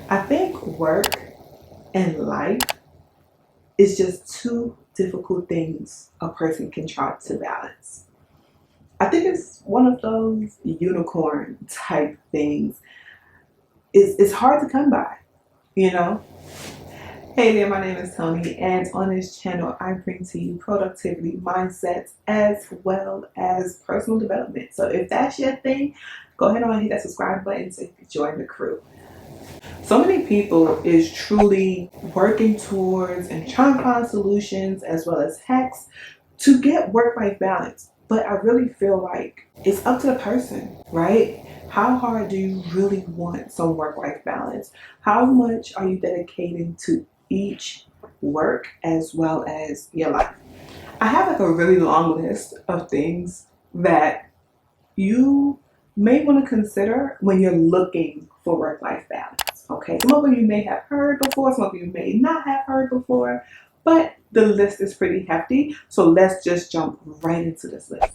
I think work and life is just two difficult things a person can try to balance. I think it's one of those unicorn type things. It's hard to come by, you know? Hey there, my name is Toni, and on this channel, I bring to you productivity mindsets as well as personal development. So if that's your thing, go ahead and hit that subscribe button so you can join the crew. So many people is truly working towards and trying to find solutions as well as hacks to get work-life balance. But I really feel like it's up to the person, right? How hard do you really want some work-life balance? How much are you dedicating to each work as well as your life? I have like a really long list of things that you may want to consider when you're looking for work-life balance. Okay, some of them you may have heard before, some of you may not have heard before, but the list is pretty hefty. So let's just jump right into this list.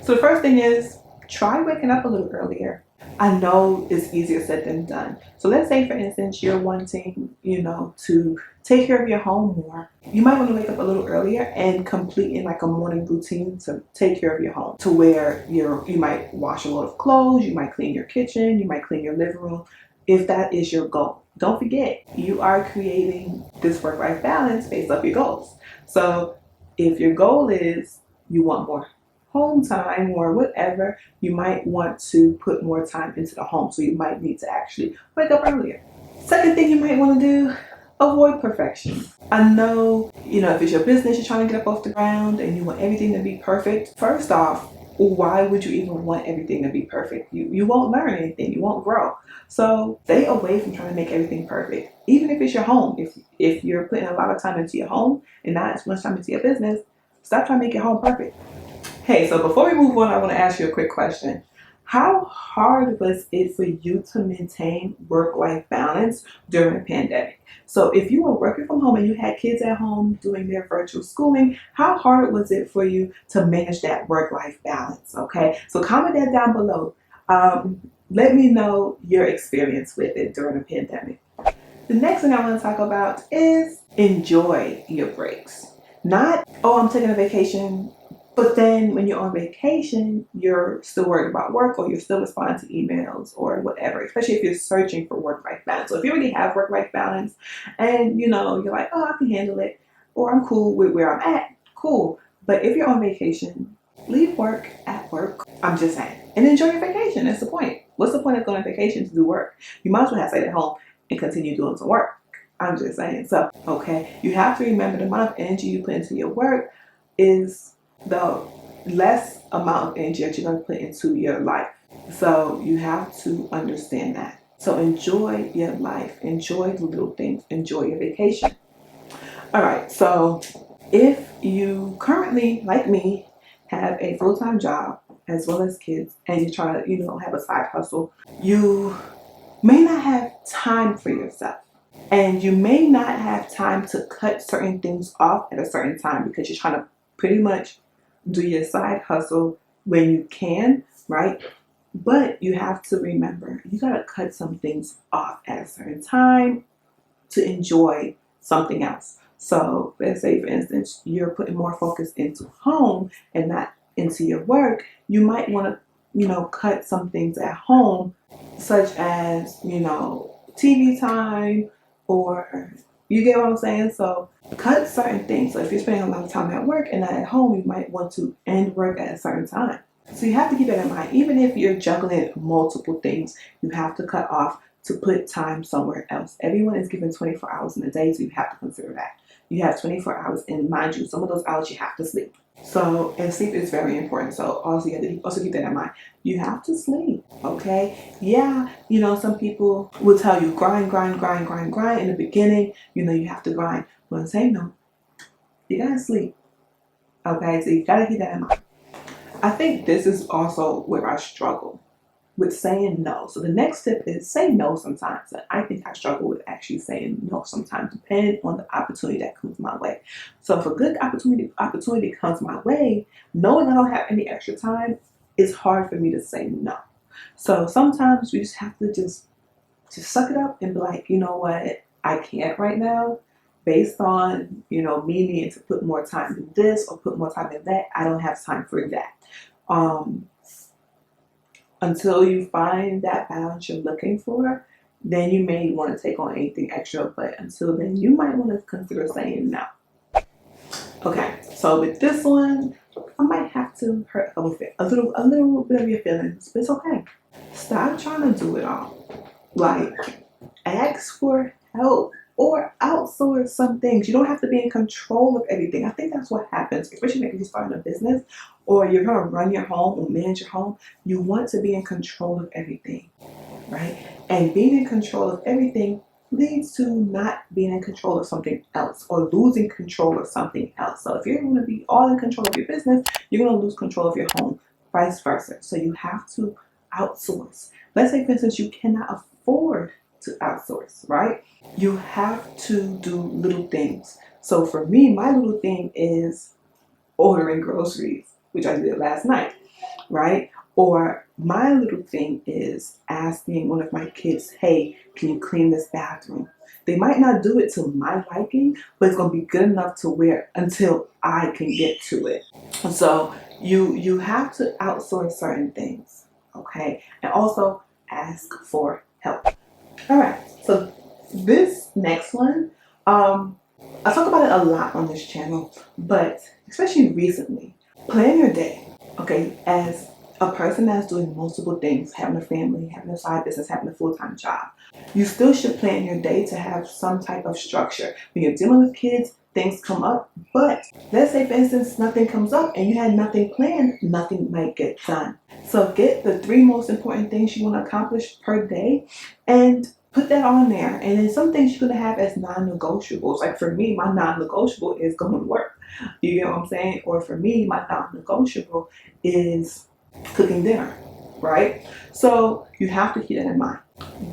So the first thing is try waking up a little earlier. I know it's easier said than done. So let's say, for instance, you're wanting, to take care of your home more. You might want to wake up a little earlier and complete in like a morning routine to take care of your home, to where you might wash a load of clothes, you might clean your kitchen, you might clean your living room, if that is your goal. Don't forget, you are creating this work-life balance based off your goals. So if your goal is you want more home time or whatever, you might want to put more time into the home. So you might need to actually wake up earlier. Second thing you might want to do, avoid perfection. I know, if it's your business you're trying to get up off the ground and you want everything to be perfect, first off, why would you even want everything to be perfect? You won't learn anything, you won't grow. So stay away from trying to make everything perfect. Even if it's your home, if you're putting a lot of time into your home and not as much time into your business, stop trying to make your home perfect. Hey, so before we move on, I want to ask you a quick question. How hard was it for you to maintain work-life balance during the pandemic? So if you were working from home and you had kids at home doing their virtual schooling, how hard was it for you to manage that work-life balance? Okay, so comment that down below. Let me know your experience with it during the pandemic. The next thing I want to talk about is enjoy your breaks. Not, oh, I'm taking a vacation, but then when you're on vacation, you're still worried about work or you're still responding to emails or whatever, especially if you're searching for work-life balance. So if you already have work-life balance and you're like, oh, I can handle it, or I'm cool with where I'm at, cool. But if you're on vacation, leave work at work. I'm just saying. And enjoy your vacation. That's the point. What's the point of going on vacation to do work? You might as well have stayed at home and continue doing some work. I'm just saying. So, okay, you have to remember the amount of energy you put into your work is the less amount of energy that you're going to put into your life. So you have to understand that. So enjoy your life. Enjoy the little things. Enjoy your vacation. All right. So if you currently, like me, have a full-time job as well as kids, and you're trying to, have a side hustle, you may not have time for yourself. And you may not have time to cut certain things off at a certain time because you're trying to pretty much do your side hustle when you can, right? But you have to remember, you got to cut some things off at a certain time to enjoy something else. So let's say, for instance, you're putting more focus into home and not into your work. You might want to, cut some things at home, such as, TV time, or you get what I'm saying? So cut certain things. So if you're spending a lot of time at work and not at home, you might want to end work at a certain time. So you have to keep that in mind. Even if you're juggling multiple things, you have to cut off to put time somewhere else. Everyone is given 24 hours in a day, so you have to consider that. You have 24 hours, and mind you, some of those hours you have to sleep. So, and sleep is very important. So also you have to also keep that in mind. You have to sleep, okay? Yeah, some people will tell you grind, grind, grind, grind, grind. In the beginning, you have to grind. But on the same note, you gotta sleep, okay? So you gotta keep that in mind. I think this is also where I struggle with saying no. So the next tip is say no sometimes. And I think I struggle with actually saying no sometimes, depending on the opportunity that comes my way. So if a good opportunity comes my way, knowing I don't have any extra time, it's hard for me to say no. So sometimes we just have to just just suck it up and be like, you know what, I can't right now. Based on, me needing to put more time in this or put more time in that, I don't have time for that. Until you find that balance you're looking for, then you may want to take on anything extra. But until then, you might want to consider saying no. Okay, so with this one, I might have to hurt a little bit of your feelings, but it's okay. Stop trying to do it all. Like, ask for help or outsource some things. You don't have to be in control of everything. I think that's what happens, especially if you're starting a business or you're going to run your home or manage your home. You want to be in control of everything, right? And being in control of everything leads to not being in control of something else or losing control of something else. So if you're going to be all in control of your business, you're going to lose control of your home, vice versa. So you have to outsource. Let's say, for instance, you cannot afford to outsource, right? You have to do little things. So for me, my little thing is ordering groceries, which I did last night, right? Or my little thing is asking one of my kids, hey, can you clean this bathroom? They might not do it to my liking, but it's going to be good enough to wear until I can get to it. So you have to outsource certain things, okay? And also ask for help. All right, so this next one, I talk about it a lot on this channel, but especially recently, plan your day, okay? As a person that's doing multiple things, having a family, having a side business, having a full-time job, you still should plan your day to have some type of structure. When you're dealing with kids, things come up, but let's say, for instance, nothing comes up and you had nothing planned, nothing might get done. So get the 3 most important things you want to accomplish per day and put that on there. And then some things you're going to have as non-negotiables. Like for me, my non-negotiable is going to work. You get what I'm saying? Or for me, my non-negotiable is cooking dinner, right? So you have to keep that in mind.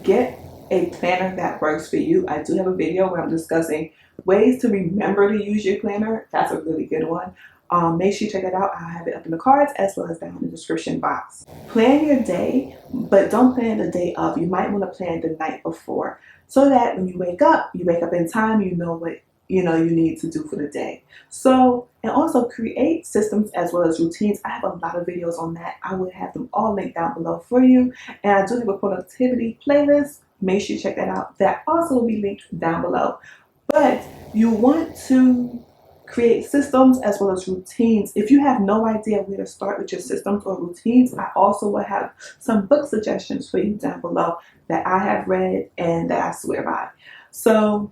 Get a planner that works for you. I do have a video where I'm discussing ways to remember to use your planner. That's a really good one. Make sure you check it out. I'll have it up in the cards as well as down in the description box. Plan your day, but don't plan the day of. You might want to plan the night before so that when you wake up in time, you know what you need to do for the day. So, and also create systems as well as routines. I have a lot of videos on that. I will have them all linked down below for you. And I do have a productivity playlist. Make sure you check that out. That also will be linked down below. But you want to create systems as well as routines. If you have no idea where to start with your systems or routines, I also will have some book suggestions for you down below that I have read and that I swear by. So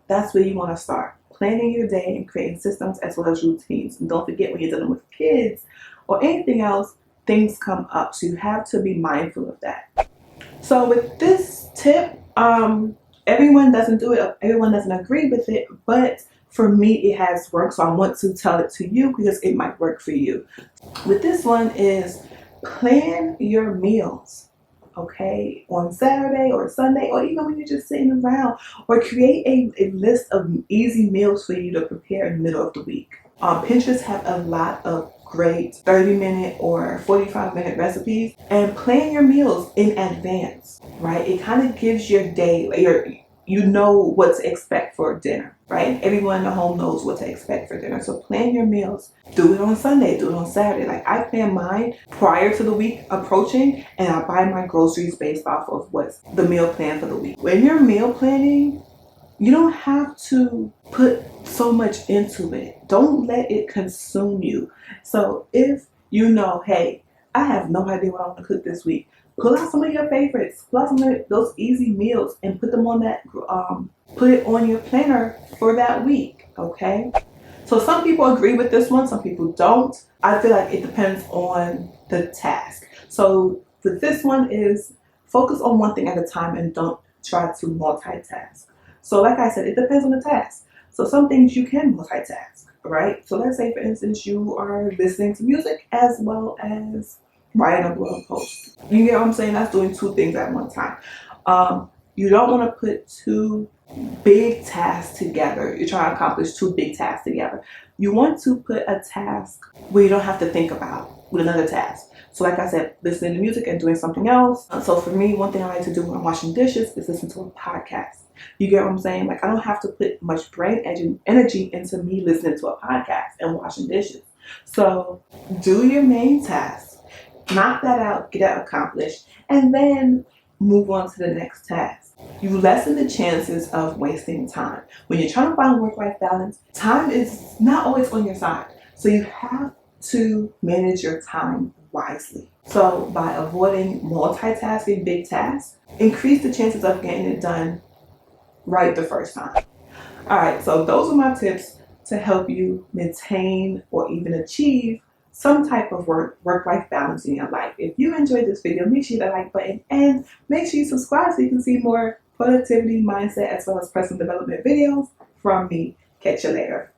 that's where you want to start. Planning your day and creating systems as well as routines. And don't forget, when you're dealing with kids or anything else, things come up. So you have to be mindful of that. So with this tip, everyone doesn't do it. Everyone doesn't agree with it. But for me, it has worked. So I want to tell it to you because it might work for you. With this one is plan your meals. Okay, on Saturday or Sunday, or even when you're just sitting around, or create a list of easy meals for you to prepare in the middle of the week. Pinterest have a lot of great 30-minute or 45-minute recipes, and plan your meals in advance, right? It kind of gives your day, you know what to expect for dinner, right? Everyone in the home knows what to expect for dinner. So plan your meals. Do it on Sunday, do it on Saturday. Like I plan mine prior to the week approaching, and I buy my groceries based off of what's the meal plan for the week. When you're meal planning, you don't have to put so much into it. Don't let it consume you. So if you know, hey, I have no idea what I want to cook this week, pull out some of your favorites, pull out some of those easy meals and put them on that, put it on your planner for that week, okay? So some people agree with this one, some people don't. I feel like it depends on the task. So with this one is focus on one thing at a time and don't try to multitask. So like I said, it depends on the task. So some things you can multitask, right? So let's say, for instance, you are listening to music as well as writing a blog post. You get what I'm saying? That's doing 2 things at one time. You don't want to put 2 big tasks together. You're trying to accomplish 2 big tasks together. You want to put a task where you don't have to think about with another task. So like I said, listening to music and doing something else. So for me, one thing I like to do when I'm washing dishes is listen to a podcast. You get what I'm saying? Like I don't have to put much brain energy into me listening to a podcast and washing dishes. So do your main task, knock that out, get that accomplished, and then move on to the next task. You lessen the chances of wasting time. When you're trying to find work-life balance, time is not always on your side. So you have to manage your time wisely. So by avoiding multitasking big tasks, increase the chances of getting it done right the first time. All right, so those are my tips to help you maintain or even achieve some type of work-life balance in your life. If you enjoyed this video, make sure you hit that like button and make sure you subscribe so you can see more productivity, mindset, as well as personal development videos from me. Catch you later.